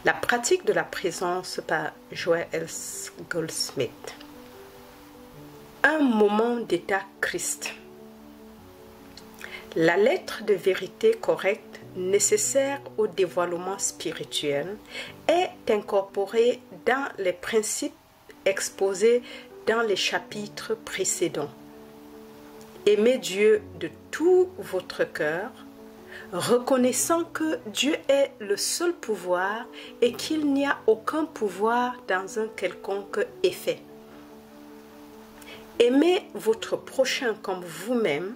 La pratique de la présence par Joel S. Goldsmith. Un moment d'état Christ. La lettre de vérité correcte nécessaire au dévoilement spirituel est incorporée dans les principes exposés dans les chapitres précédents. Aimez Dieu de tout votre cœur, reconnaissant que Dieu est le seul pouvoir et qu'il n'y a aucun pouvoir dans un quelconque effet. Aimez votre prochain comme vous-même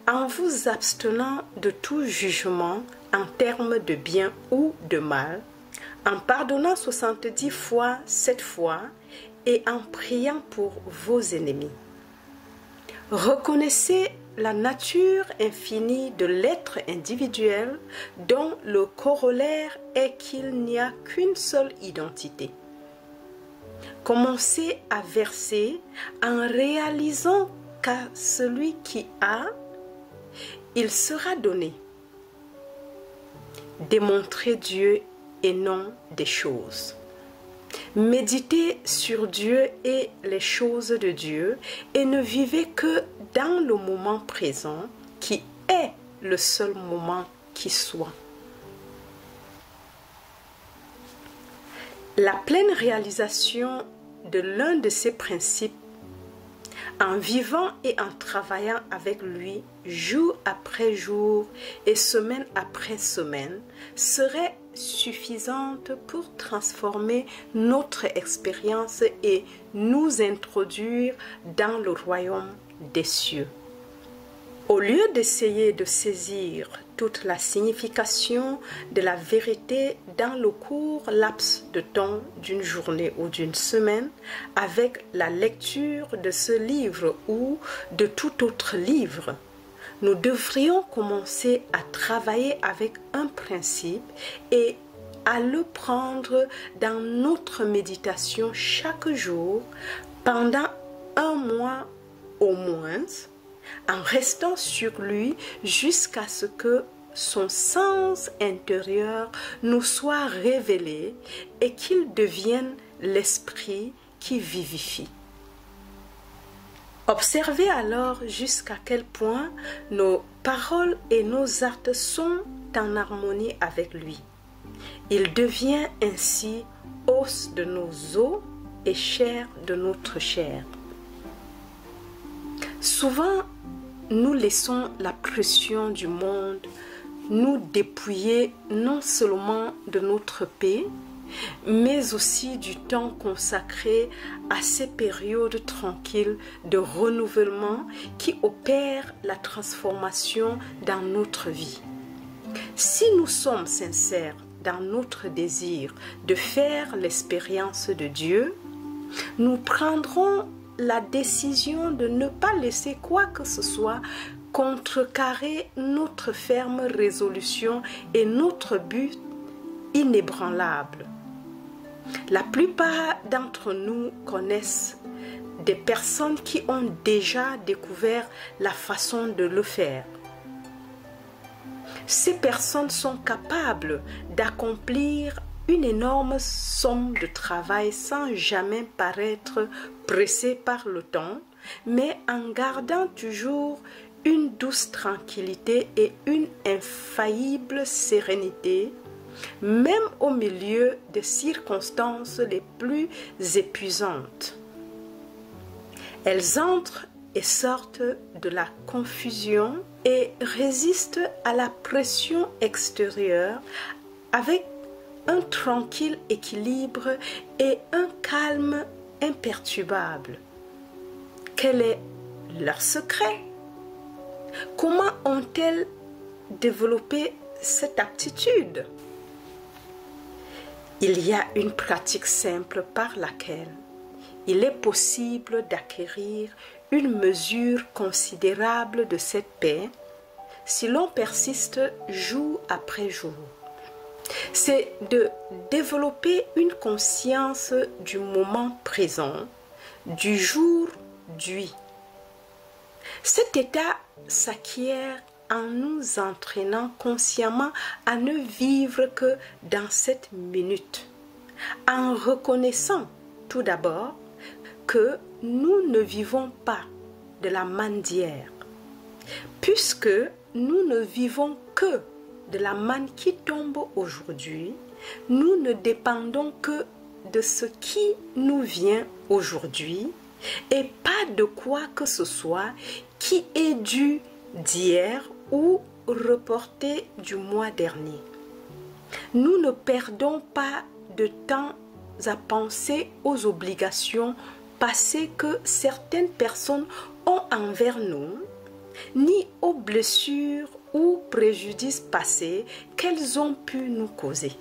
en vous abstenant de tout jugement en termes de bien ou de mal, en pardonnant 70 fois 7 fois et en priant pour vos ennemis. Reconnaissez la nature infinie de l'être individuel dont le corollaire est qu'il n'y a qu'une seule identité. Commencez à verser en réalisant qu'à celui qui a, il sera donné. Démontrez Dieu et non des choses. Méditez sur Dieu et les choses de Dieu et ne vivez que dans le moment présent qui est le seul moment qui soit. La pleine réalisation de l'un de ces principes, en vivant et en travaillant avec lui jour après jour et semaine après semaine, serait suffisante pour transformer notre expérience et nous introduire dans le royaume des cieux. Au lieu d'essayer de saisir toute la signification de la vérité dans le court laps de temps d'une journée ou d'une semaine, avec la lecture de ce livre ou de tout autre livre, nous devrions commencer à travailler avec un principe et à le prendre dans notre méditation chaque jour pendant un mois au moins, en restant sur lui jusqu'à ce que son sens intérieur nous soit révélé et qu'il devienne l'esprit qui vivifie. Observez alors jusqu'à quel point nos paroles et nos actes sont en harmonie avec lui. Il devient ainsi os de nos os et chair de notre chair. Souvent, nous laissons la pression du monde nous dépouiller non seulement de notre paix, mais aussi du temps consacré à ces périodes tranquilles de renouvellement qui opèrent la transformation dans notre vie. Si nous sommes sincères dans notre désir de faire l'expérience de Dieu, nous prendrons la décision de ne pas laisser quoi que ce soit contrecarrer notre ferme résolution et notre but inébranlable. La plupart d'entre nous connaissent des personnes qui ont déjà découvert la façon de le faire. Ces personnes sont capables d'accomplir une énorme somme de travail sans jamais paraître pressées par le temps, mais en gardant toujours une douce tranquillité et une infaillible sérénité, même au milieu des circonstances les plus épuisantes. Elles entrent et sortent de la confusion et résistent à la pression extérieure avec un tranquille équilibre et un calme imperturbable. Quel est leur secret? Comment ont-elles développé cette aptitude? Il y a une pratique simple par laquelle il est possible d'acquérir une mesure considérable de cette paix si l'on persiste jour après jour. C'est de développer une conscience du moment présent, du jour d'aujourd'hui. Cet état s'acquiert en nous entraînant consciemment à ne vivre que dans cette minute, en reconnaissant tout d'abord que nous ne vivons pas de la manne d'hier, puisque nous ne vivons que de la manne qui tombe aujourd'hui, nous ne dépendons que de ce qui nous vient aujourd'hui et pas de quoi que ce soit qui est dû d'hier ou reporté du mois dernier. Nous ne perdons pas de temps à penser aux obligations passées que certaines personnes ont envers nous, ni aux blessures ou préjudices passés qu'elles ont pu nous causer.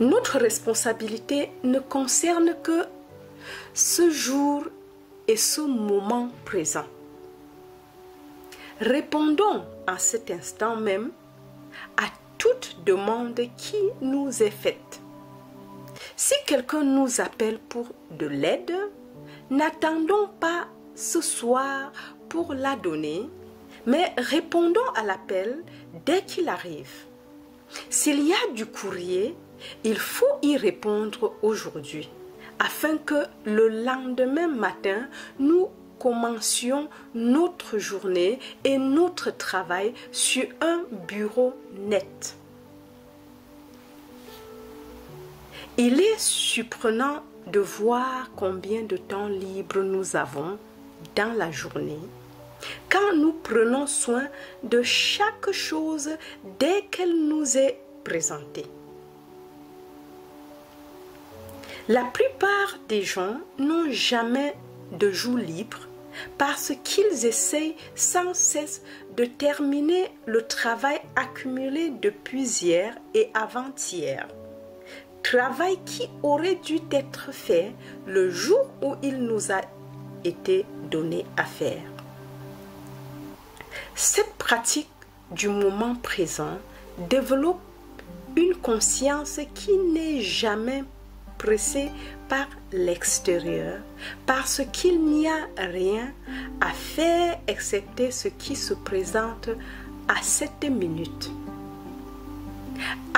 Notre responsabilité ne concerne que ce jour et ce moment présent. Répondons à cet instant même à toute demande qui nous est faite. Si quelqu'un nous appelle pour de l'aide, n'attendons pas ce soir pour la donner, mais répondons à l'appel dès qu'il arrive. S'il y a du courrier, il faut y répondre aujourd'hui, afin que le lendemain matin, nous commencions notre journée et notre travail sur un bureau net. Il est surprenant de voir combien de temps libre nous avons dans la journée quand nous prenons soin de chaque chose dès qu'elle nous est présentée. La plupart des gens n'ont jamais de jour libre parce qu'ils essayent sans cesse de terminer le travail accumulé depuis hier et avant-hier. Travail qui aurait dû être fait le jour où il nous a été donné à faire. Cette pratique du moment présent développe une conscience qui n'est jamais pressée par l'extérieur, parce qu'il n'y a rien à faire excepté ce qui se présente à cette minute.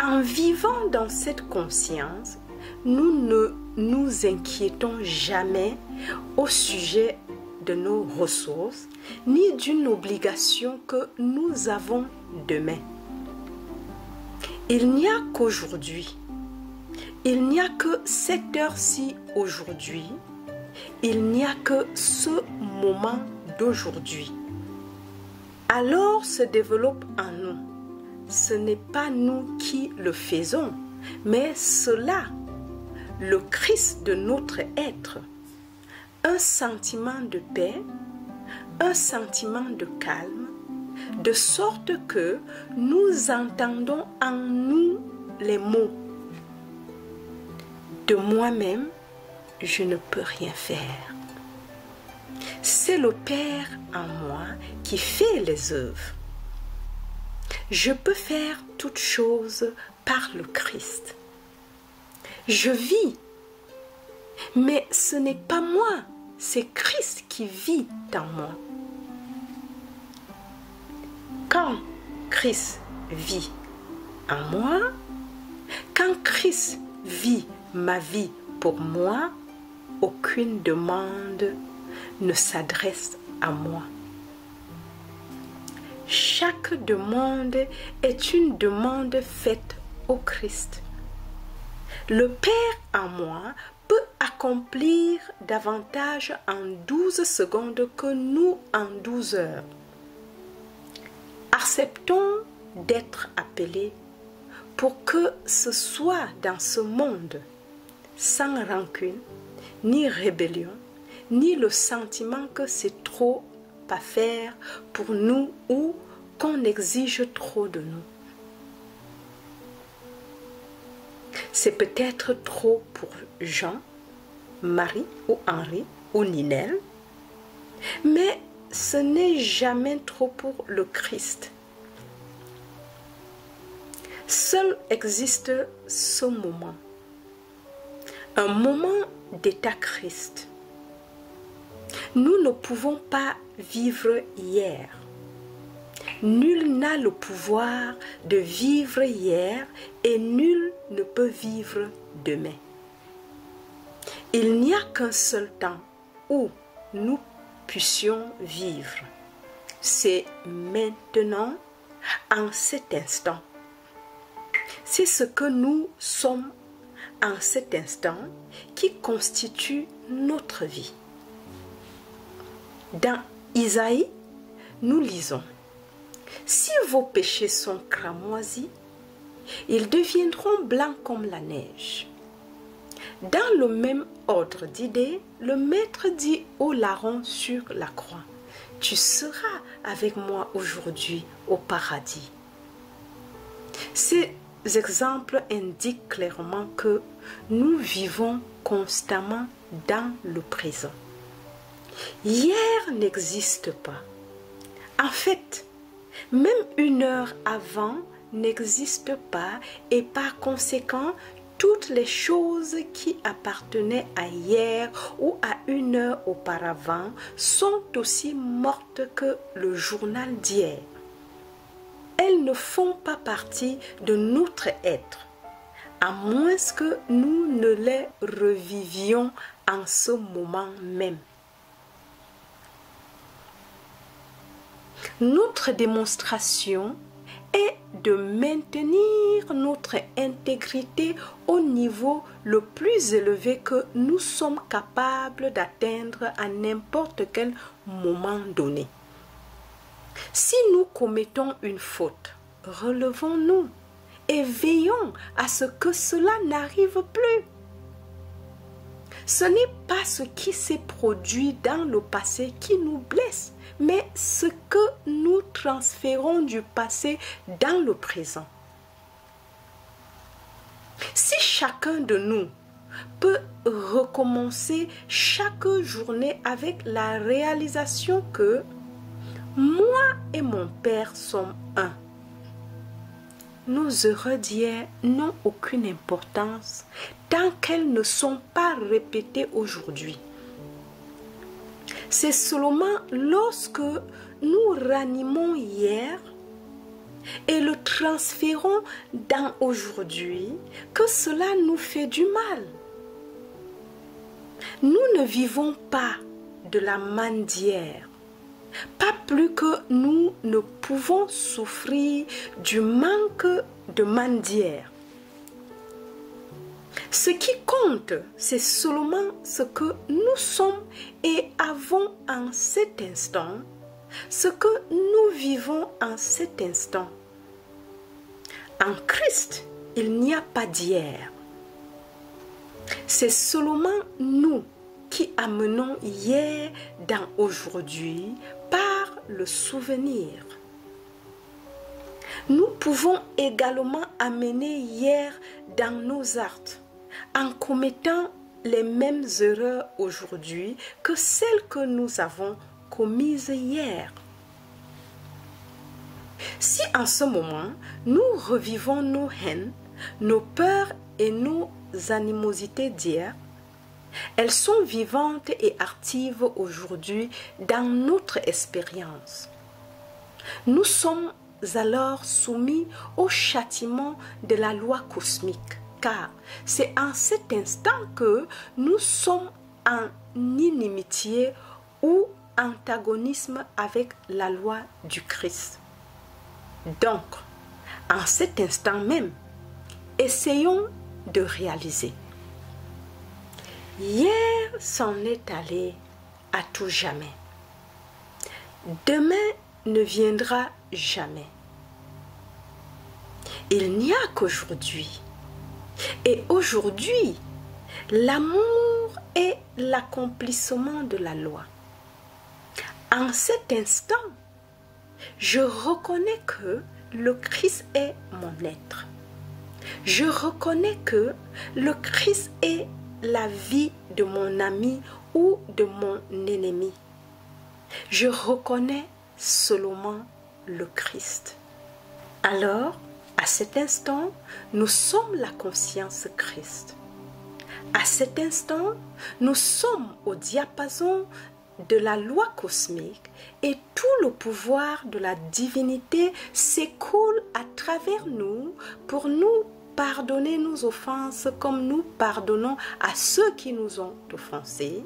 En vivant dans cette conscience, nous ne nous inquiétons jamais au sujet de nos ressources, ni d'une obligation que nous avons demain. Il n'y a qu'aujourd'hui. Il n'y a que cette heure-ci aujourd'hui. Il n'y a que ce moment d'aujourd'hui. Alors se développe en nous. Ce n'est pas nous qui le faisons, mais cela, le Christ de notre être. Un sentiment de paix, un sentiment de calme, de sorte que nous entendons en nous les mots. De moi-même, je ne peux rien faire. C'est le Père en moi qui fait les œuvres. Je peux faire toutes choses par le Christ. Je vis, mais ce n'est pas moi, c'est Christ qui vit en moi. Quand Christ vit en moi, quand Christ vit ma vie pour moi, aucune demande ne s'adresse à moi. Chaque demande est une demande faite au Christ. Le Père en moi peut accomplir davantage en 12 secondes que nous en 12 heures. Acceptons d'être appelés pour que ce soit dans ce monde sans rancune, ni rébellion, ni le sentiment que c'est trop à faire pour nous ou qu'on exige trop de nous. C'est peut-être trop pour Jean, Marie ou Henri ou Ninel, mais ce n'est jamais trop pour le Christ. Seul existe ce moment, un moment d'état Christ. Nous ne pouvons pas vivre hier. Nul n'a le pouvoir de vivre hier et nul ne peut vivre demain. Il n'y a qu'un seul temps où nous puissions vivre. C'est maintenant, en cet instant. C'est ce que nous sommes en cet instant qui constitue notre vie. Dans Isaïe, nous lisons: si vos péchés sont cramoisis, ils deviendront blancs comme la neige. Dans le même ordre d'idées, le Maître dit au larron sur la croix: tu seras avec moi aujourd'hui au paradis. Ces exemples indiquent clairement que nous vivons constamment dans le présent. Hier n'existe pas. En fait, même une heure avant n'existe pas et par conséquent, toutes les choses qui appartenaient à hier ou à une heure auparavant sont aussi mortes que le journal d'hier. Elles ne font pas partie de notre être, à moins que nous ne les revivions en ce moment même. Notre démonstration est de maintenir notre intégrité au niveau le plus élevé que nous sommes capables d'atteindre à n'importe quel moment donné. Si nous commettons une faute, relevons-nous et veillons à ce que cela n'arrive plus. Ce n'est pas ce qui s'est produit dans le passé qui nous blesse, mais ce que nous transférons du passé dans le présent. Si chacun de nous peut recommencer chaque journée avec la réalisation que moi et mon Père sommes un, nos heures d'hier n'ont aucune importance tant qu'elles ne sont pas répétées aujourd'hui. C'est seulement lorsque nous ranimons hier et le transférons dans aujourd'hui que cela nous fait du mal. Nous ne vivons pas de la manne d'hier, pas plus que nous ne pouvons souffrir du manque de manne d'hier. Ce qui compte, c'est seulement ce que nous sommes et avons en cet instant, ce que nous vivons en cet instant. En Christ, il n'y a pas d'hier. C'est seulement nous qui amenons hier dans aujourd'hui par le souvenir. Nous pouvons également amener hier dans nos actes en commettant les mêmes erreurs aujourd'hui que celles que nous avons commises hier. Si en ce moment, nous revivons nos haines, nos peurs et nos animosités d'hier, elles sont vivantes et actives aujourd'hui dans notre expérience. Nous sommes alors soumis au châtiment de la loi cosmique, car c'est en cet instant que nous sommes en inimitié ou antagonisme avec la loi du Christ. Donc, en cet instant même, essayons de réaliser. Hier s'en est allé à tout jamais. Demain ne viendra jamais. Il n'y a qu'aujourd'hui. Et aujourd'hui, l'amour est l'accomplissement de la loi. En cet instant, je reconnais que le Christ est mon être. Je reconnais que le Christ est la vie de mon ami ou de mon ennemi. Je reconnais seulement le Christ. Alors, à cet instant, nous sommes la conscience Christ. À cet instant, nous sommes au diapason de la loi cosmique et tout le pouvoir de la divinité s'écoule à travers nous pour nous pardonner nos offenses comme nous pardonnons à ceux qui nous ont offensés,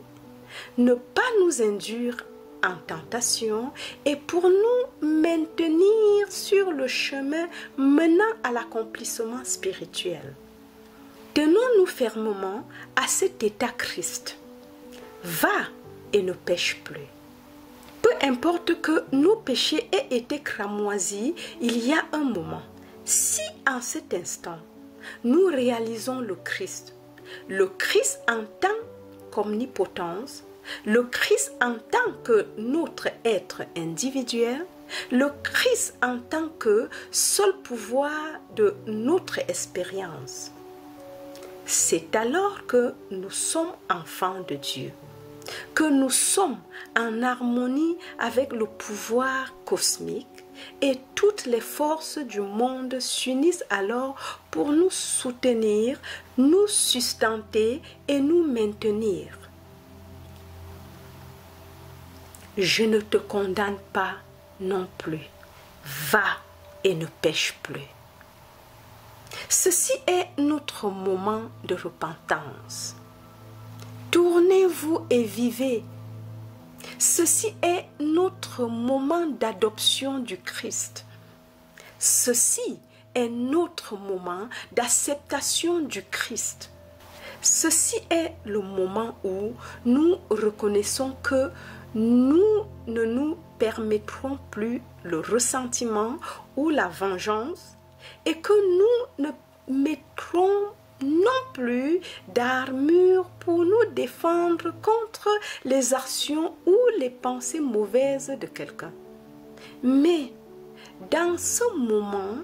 ne pas nous induire en tentation et pour nous maintenir sur le chemin menant à l'accomplissement spirituel. Tenons-nous fermement à cet état Christ. Va et ne pêche plus. Peu importe que nos péchés aient été cramoisis il y a un moment, si en cet instant nous réalisons le Christ en tant qu'omnipotence, le Christ en tant que notre être individuel, le Christ en tant que seul pouvoir de notre expérience, c'est alors que nous sommes enfants de Dieu, que nous sommes en harmonie avec le pouvoir cosmique et toutes les forces du monde s'unissent alors pour nous soutenir, nous sustenter et nous maintenir. Je ne te condamne pas non plus. Va et ne pêche plus. Ceci est notre moment de repentance. Tournez-vous et vivez. Ceci est notre moment d'adoption du Christ. Ceci est notre moment d'acceptation du Christ. Ceci est le moment où nous reconnaissons que nous ne nous permettrons plus le ressentiment ou la vengeance et que nous ne mettrons non plus d'armure pour nous défendre contre les actions ou les pensées mauvaises de quelqu'un. Mais dans ce moment,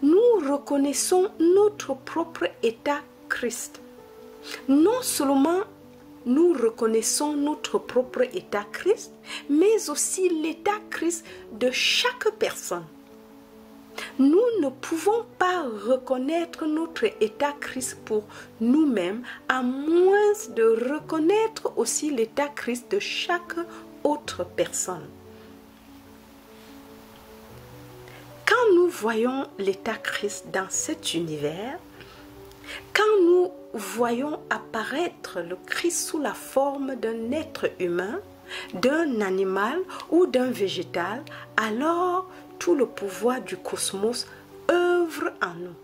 nous reconnaissons notre propre état Christ. Non seulement nous reconnaissons notre propre état Christ, mais aussi l'état Christ de chaque personne. Nous ne pouvons pas reconnaître notre état Christ pour nous-mêmes, à moins de reconnaître aussi l'état Christ de chaque autre personne. Quand nous voyons l'état Christ dans cet univers, quand nous voyons apparaître le Christ sous la forme d'un être humain, d'un animal ou d'un végétal, alors tout le pouvoir du cosmos œuvre en nous.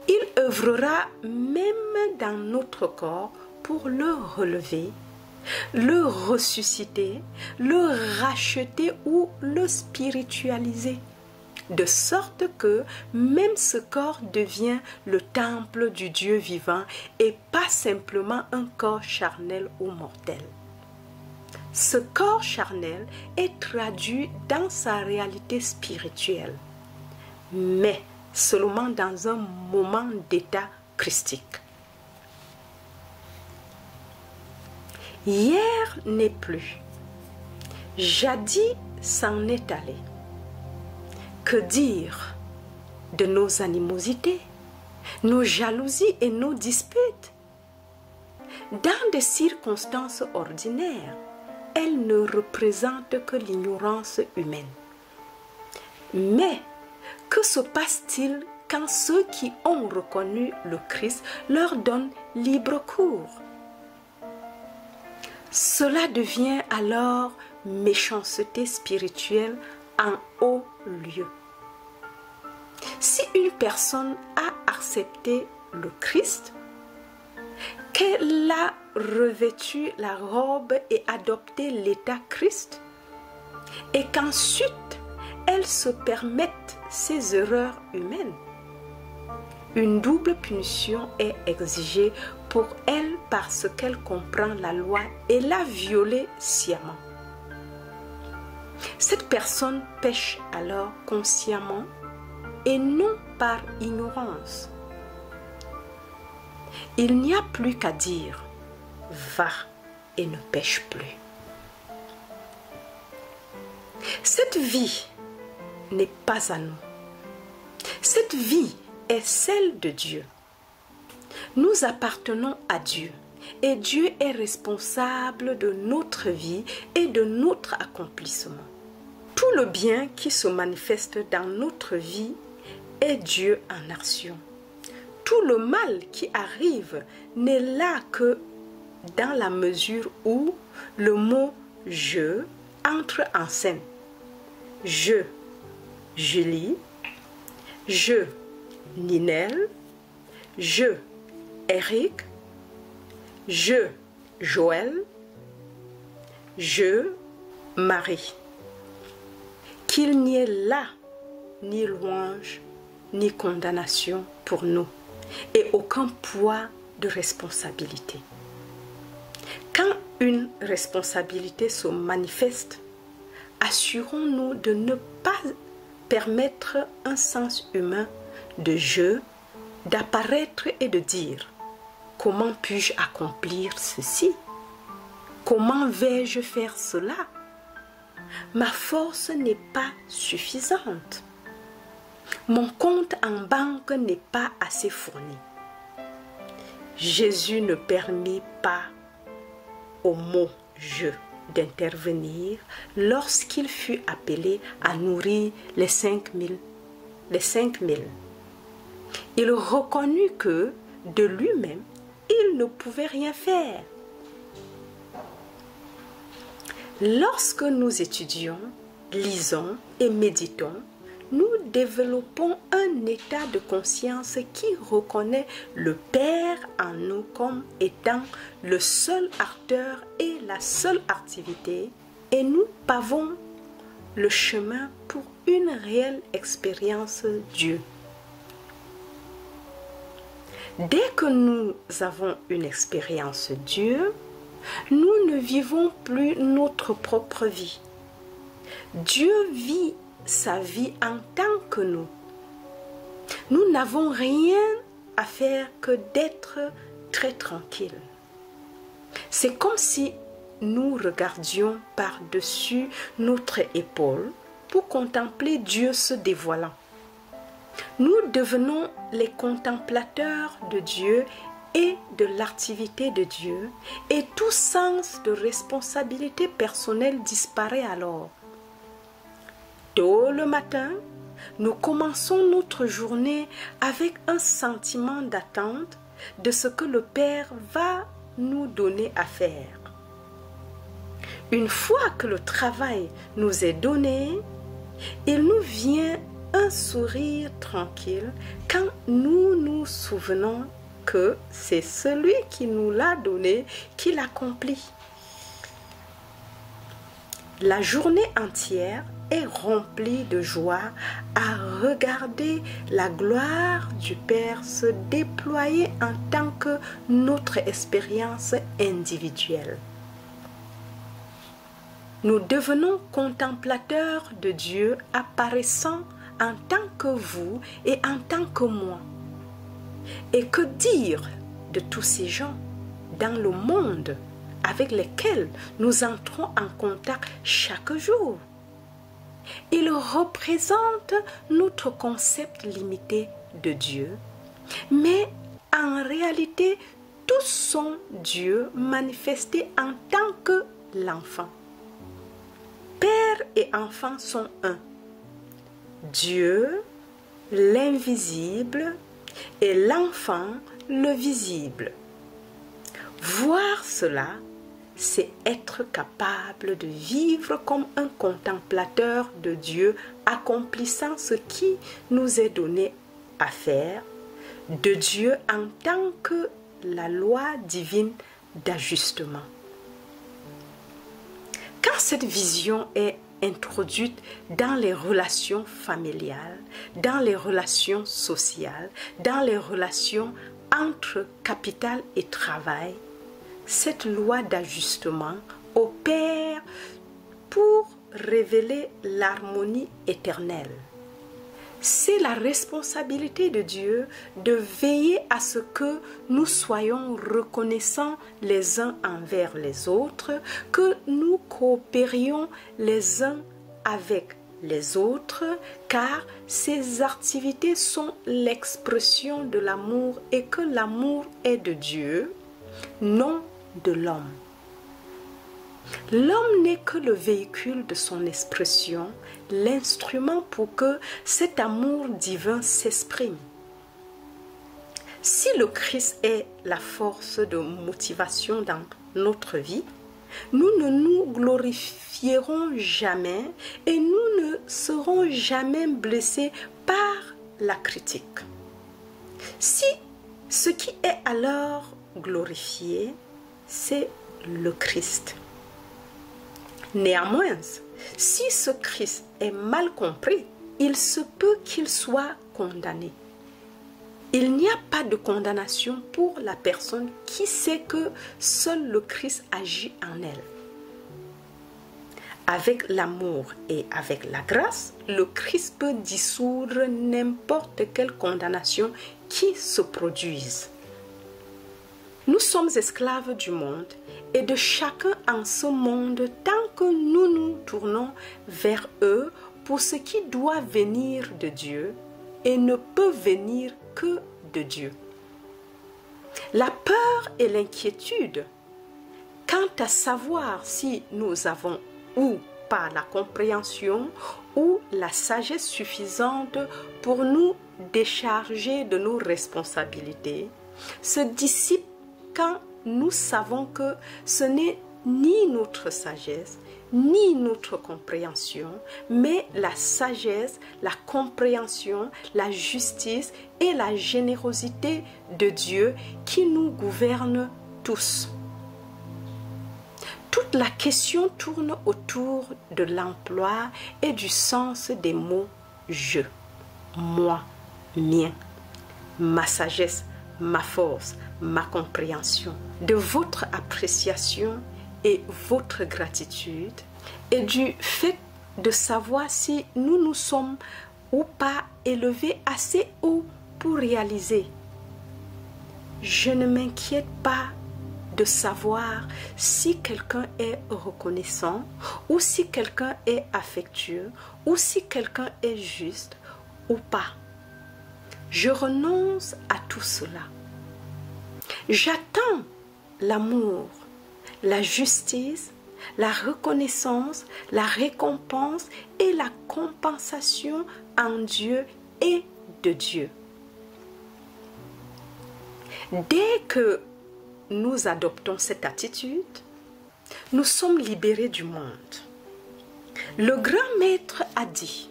Il œuvrera même dans notre corps pour le relever, le ressusciter, le racheter ou le spiritualiser. De sorte que même ce corps devient le temple du Dieu vivant et pas simplement un corps charnel ou mortel. Ce corps charnel est traduit dans sa réalité spirituelle, mais seulement dans un moment d'état christique. Hier n'est plus, jadis s'en est allé. Que dire de nos animosités, nos jalousies et nos disputes? Dans des circonstances ordinaires, elles ne représentent que l'ignorance humaine. Mais que se passe-t-il quand ceux qui ont reconnu le Christ leur donnent libre cours? Cela devient alors méchanceté spirituelle en haut lieu. Si une personne a accepté le Christ, qu'elle a revêtu la robe et adopté l'état Christ, et qu'ensuite elle se permette ses erreurs humaines, une double punition est exigée pour elle parce qu'elle comprend la loi et l'a violée sciemment. Cette personne pêche alors consciemment et non par ignorance. Il n'y a plus qu'à dire « va et ne pêche plus ». Cette vie n'est pas à nous. Cette vie est celle de Dieu. Nous appartenons à Dieu et Dieu est responsable de notre vie et de notre accomplissement. Tout le bien qui se manifeste dans notre vie est Dieu en action. Tout le mal qui arrive n'est là que dans la mesure où le mot « je » entre en scène. Je, Julie. Je, Ninel. Je, Eric. Je, Joël. Je, Marie. Qu'il n'y ait là ni louange, ni condamnation pour nous, et aucun poids de responsabilité. Quand une responsabilité se manifeste, assurons-nous de ne pas permettre un sens humain de je d'apparaître et de dire « Comment puis-je accomplir ceci? Comment vais-je faire cela? Ma force n'est pas suffisante. Mon compte en banque n'est pas assez fourni. » Jésus ne permit pas au mot « je » d'intervenir lorsqu'il fut appelé à nourrir les 5000. Il reconnut que de lui-même, il ne pouvait rien faire. Lorsque nous étudions, lisons et méditons, nous développons un état de conscience qui reconnaît le Père en nous comme étant le seul acteur et la seule activité, et nous pavons le chemin pour une réelle expérience Dieu. Dès que nous avons une expérience Dieu, nous ne vivons plus notre propre vie. Dieu vit sa vie en tant que nous. Nous n'avons rien à faire que d'être très tranquilles. C'est comme si nous regardions par-dessus notre épaule pour contempler Dieu se dévoilant. Nous devenons les contemplateurs de Dieu et de l'activité de Dieu, et tout sens de responsabilité personnelle disparaît alors. Tôt le matin, nous commençons notre journée avec un sentiment d'attente de ce que le Père va nous donner à faire. Une fois que le travail nous est donné, il nous vient un sourire tranquille quand nous nous souvenons que c'est celui qui nous l'a donné qui l'accomplit. La journée entière est remplie de joie à regarder la gloire du Père se déployer en tant que notre expérience individuelle. Nous devenons contemplateurs de Dieu apparaissant en tant que vous et en tant que moi. Et que dire de tous ces gens dans le monde avec lesquels nous entrons en contact chaque jour? Ils représentent notre concept limité de Dieu, mais en réalité, tous sont Dieu manifesté en tant que l'enfant. Père et enfant sont un. Dieu, l'invisible, et l'enfant, le visible. Voir cela, c'est être capable de vivre comme un contemplateur de Dieu, accomplissant ce qui nous est donné à faire, de Dieu en tant que la loi divine d'ajustement. Quand cette vision est introduite dans les relations familiales, dans les relations sociales, dans les relations entre capital et travail, cette loi d'ajustement opère pour révéler l'harmonie éternelle. C'est la responsabilité de Dieu de veiller à ce que nous soyons reconnaissants les uns envers les autres, que nous coopérions les uns avec les autres, car ces activités sont l'expression de l'amour et que l'amour est de Dieu. non de l'homme. L'homme n'est que le véhicule de son expression, l'instrument pour que cet amour divin s'exprime. Si le Christ est la force de motivation dans notre vie, nous ne nous glorifierons jamais et nous ne serons jamais blessés par la critique. Si ce qui est alors glorifié, c'est le Christ. Néanmoins, si ce Christ est mal compris, il se peut qu'il soit condamné. Il n'y a pas de condamnation pour la personne qui sait que seul le Christ agit en elle. Avec l'amour et avec la grâce, le Christ peut dissoudre n'importe quelle condamnation qui se produise. Nous sommes esclaves du monde et de chacun en ce monde tant que nous nous tournons vers eux pour ce qui doit venir de Dieu et ne peut venir que de Dieu. La peur et l'inquiétude quant à savoir si nous avons ou pas la compréhension ou la sagesse suffisante pour nous décharger de nos responsabilités se dissipent quand nous savons que ce n'est ni notre sagesse, ni notre compréhension, mais la sagesse, la compréhension, la justice et la générosité de Dieu qui nous gouvernent tous. Toute la question tourne autour de l'emploi et du sens des mots « je », « moi »,« mien », ma sagesse, ma force, ma compréhension, de votre appréciation et votre gratitude et du fait de savoir si nous nous sommes ou pas élevés assez haut pour réaliser. Je ne m'inquiète pas de savoir si quelqu'un est reconnaissant ou si quelqu'un est affectueux ou si quelqu'un est juste ou pas. Je renonce à tout cela. J'attends l'amour, la justice, la reconnaissance, la récompense et la compensation en Dieu et de Dieu. Dès que nous adoptons cette attitude, nous sommes libérés du monde. Le grand maître a dit: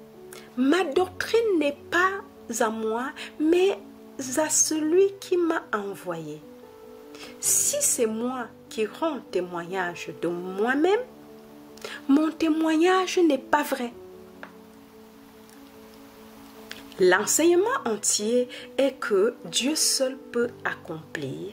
« Ma doctrine n'est pas à moi, mais à celui qui m'a envoyé. Si c'est moi qui rends témoignage de moi-même, mon témoignage n'est pas vrai. » L'enseignement entier est que Dieu seul peut accomplir,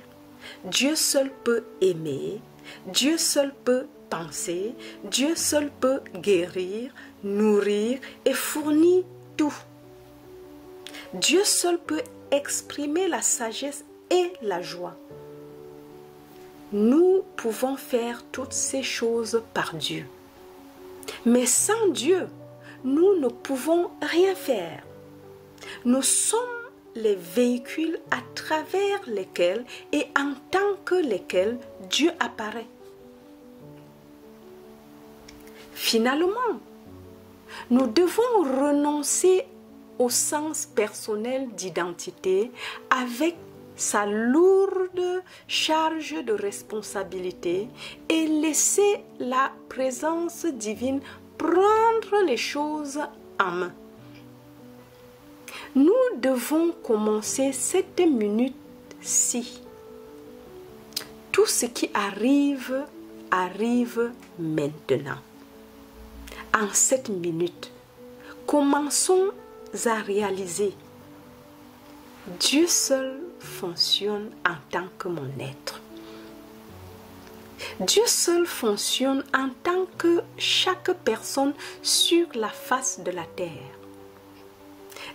Dieu seul peut aimer, Dieu seul peut penser, Dieu seul peut guérir, nourrir et fournir tout. Dieu seul peut exprimer la sagesse et la joie. Nous pouvons faire toutes ces choses par Dieu. Mais sans Dieu, nous ne pouvons rien faire. Nous sommes les véhicules à travers lesquels et en tant que lesquels Dieu apparaît. Finalement, nous devons renoncer au sens personnel d'identité avec sa lourde charge de responsabilité et laisser la présence divine prendre les choses en main. Nous devons commencer cette minute-ci. Tout ce qui arrive, arrive maintenant. En cette minute, commençons à réaliser. Dieu seul fonctionne en tant que mon être. Dieu seul fonctionne en tant que chaque personne sur la face de la terre.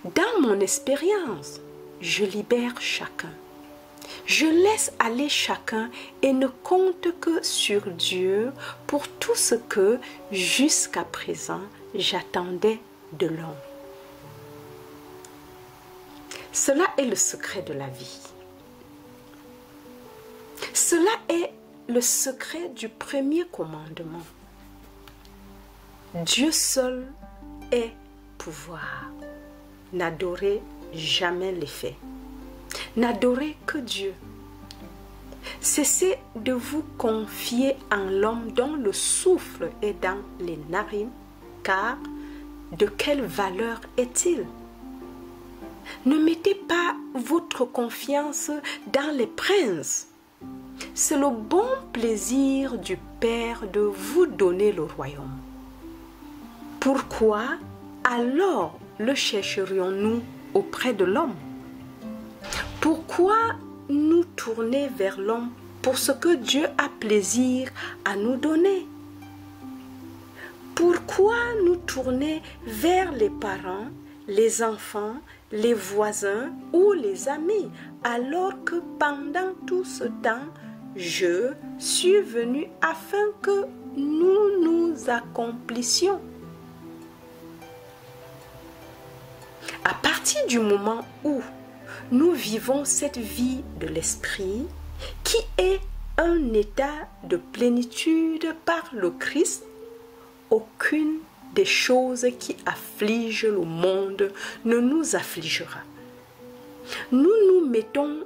Dans mon expérience, je libère chacun. Je laisse aller chacun et ne compte que sur Dieu pour tout ce que, jusqu'à présent, j'attendais de l'homme. Cela est le secret de la vie. Cela est le secret du premier commandement. Dieu seul est pouvoir. N'adorez jamais les faits. N'adorez que Dieu. Cessez de vous confier en l'homme dont le souffle est dans les narines, car de quelle valeur est-il? Ne mettez pas votre confiance dans les princes. C'est le bon plaisir du Père de vous donner le royaume. Pourquoi alors le chercherions-nous auprès de l'homme? Pourquoi nous tourner vers l'homme pour ce que Dieu a plaisir à nous donner? Pourquoi nous tourner vers les parents, les enfants, les voisins ou les amis, alors que pendant tout ce temps, je suis venu afin que nous nous accomplissions? À partir du moment où nous vivons cette vie de l'esprit, qui est un état de plénitude par le Christ, aucune des choses qui affligent le monde ne nous affligera. Nous nous mettons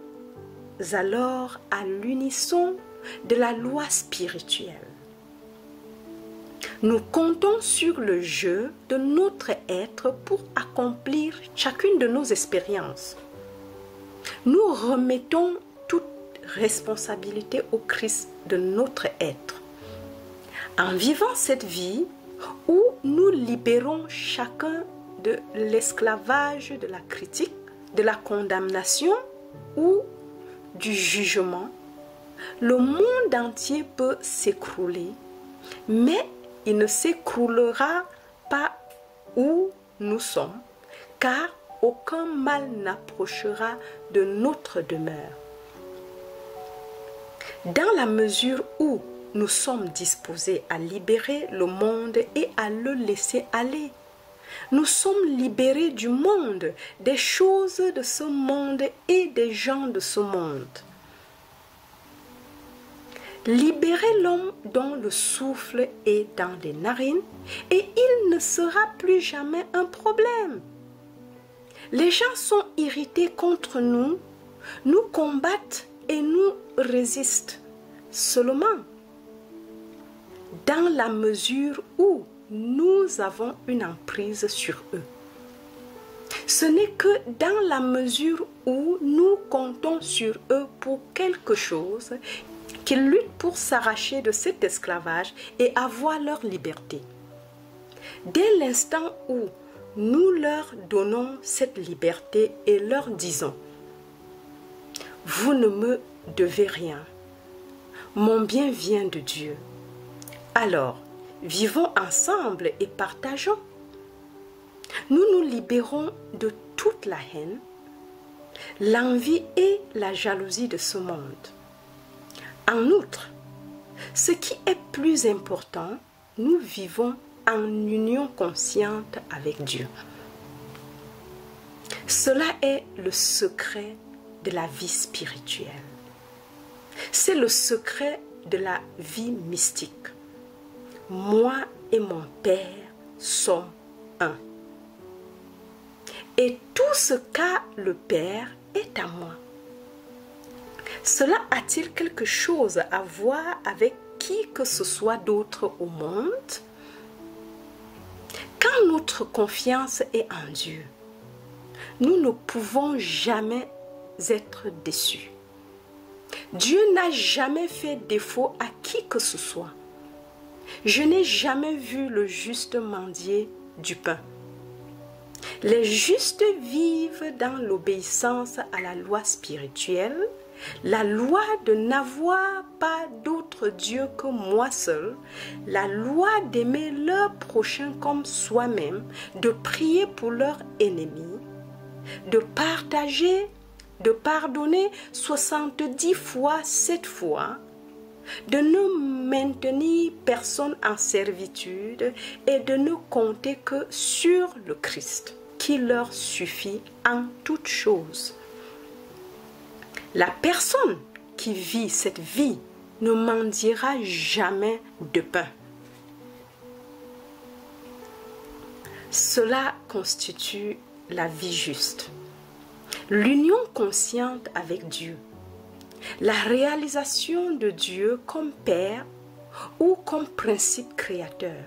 alors à l'unisson de la loi spirituelle. Nous comptons sur le jeu de notre être pour accomplir chacune de nos expériences. Nous remettons toute responsabilité au Christ de notre être. En vivant cette vie où nous libérons chacun de l'esclavage de la critique, de la condamnation ou du jugement, le monde entier peut s'écrouler, mais il ne s'écroulera pas où nous sommes, car aucun mal n'approchera de notre demeure. Dans la mesure où nous sommes disposés à libérer le monde et à le laisser aller, nous sommes libérés du monde, des choses de ce monde et des gens de ce monde. Libérez l'homme dont le souffle est dans les narines et il ne sera plus jamais un problème. Les gens sont irrités contre nous, nous combattent et nous résistent seulement dans la mesure où nous avons une emprise sur eux. Ce n'est que dans la mesure où nous comptons sur eux pour quelque chose qu'ils luttent pour s'arracher de cet esclavage et avoir leur liberté. Dès l'instant où nous leur donnons cette liberté et leur disons « Vous ne me devez rien, mon bien vient de Dieu », alors vivons ensemble et partageons. Nous nous libérons de toute la haine, l'envie et la jalousie de ce monde. En outre, ce qui est plus important, nous vivons en union consciente avec Dieu. Cela est le secret de la vie spirituelle. C'est le secret de la vie mystique. Moi et mon Père sommes un. Et tout ce qu'a le Père est à moi. Cela a-t-il quelque chose à voir avec qui que ce soit d'autre au monde? Quand notre confiance est en Dieu, nous ne pouvons jamais être déçus. Dieu n'a jamais fait défaut à qui que ce soit. Je n'ai jamais vu le juste mendier du pain. Les justes vivent dans l'obéissance à la loi spirituelle, la loi de n'avoir pas d'autre Dieu que moi seul, la loi d'aimer leur prochain comme soi-même, de prier pour leurs ennemis, de partager, de pardonner 70 fois 7 fois, de ne maintenir personne en servitude et de ne compter que sur le Christ, qui leur suffit en toutes choses. La personne qui vit cette vie ne mendiera jamais de pain. Cela constitue la vie juste. L'union consciente avec Dieu. La réalisation de Dieu comme Père ou comme principe créateur.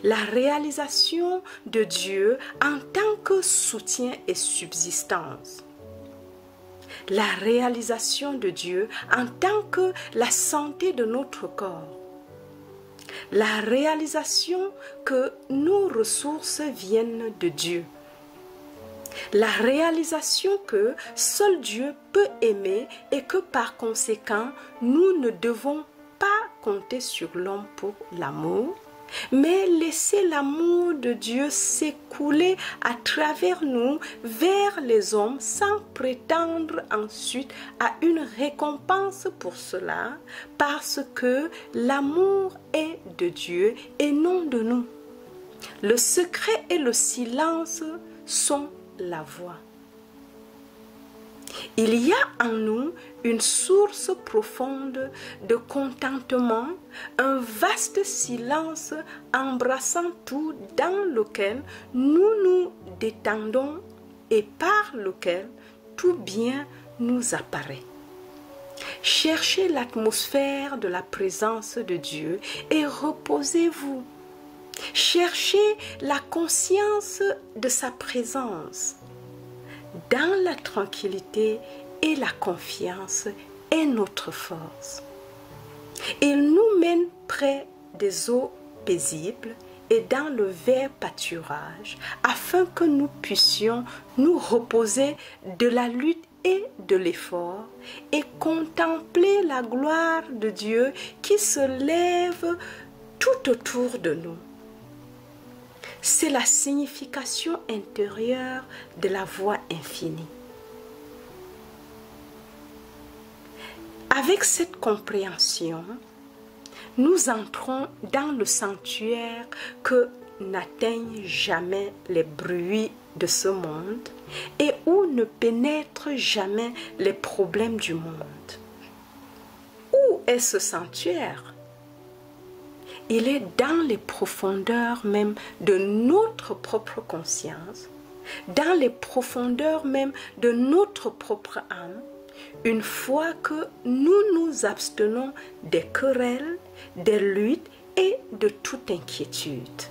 La réalisation de Dieu en tant que soutien et subsistance. La réalisation de Dieu en tant que la santé de notre corps. La réalisation que nos ressources viennent de Dieu. La réalisation que seul Dieu peut aimer et que par conséquent, nous ne devons pas compter sur l'homme pour l'amour, mais laisser l'amour de Dieu s'écouler à travers nous vers les hommes sans prétendre ensuite à une récompense pour cela, parce que l'amour est de Dieu et non de nous. Le secret et le silence sont la voix. Il y a en nous une source profonde de contentement, un vaste silence embrassant tout dans lequel nous nous détendons et par lequel tout bien nous apparaît. Cherchez l'atmosphère de la présence de Dieu et reposez-vous. Cherchez la conscience de sa présence. Dans la tranquillité et la confiance est notre force. Il nous mène près des eaux paisibles et dans le vert pâturage afin que nous puissions nous reposer de la lutte et de l'effort et contempler la gloire de Dieu qui se lève tout autour de nous. C'est la signification intérieure de la voix infinie. Avec cette compréhension, nous entrons dans le sanctuaire que n'atteignent jamais les bruits de ce monde et où ne pénètrent jamais les problèmes du monde. Où est ce sanctuaire? Il est dans les profondeurs même de notre propre conscience, dans les profondeurs même de notre propre âme, une fois que nous nous abstenons des querelles, des luttes et de toute inquiétude.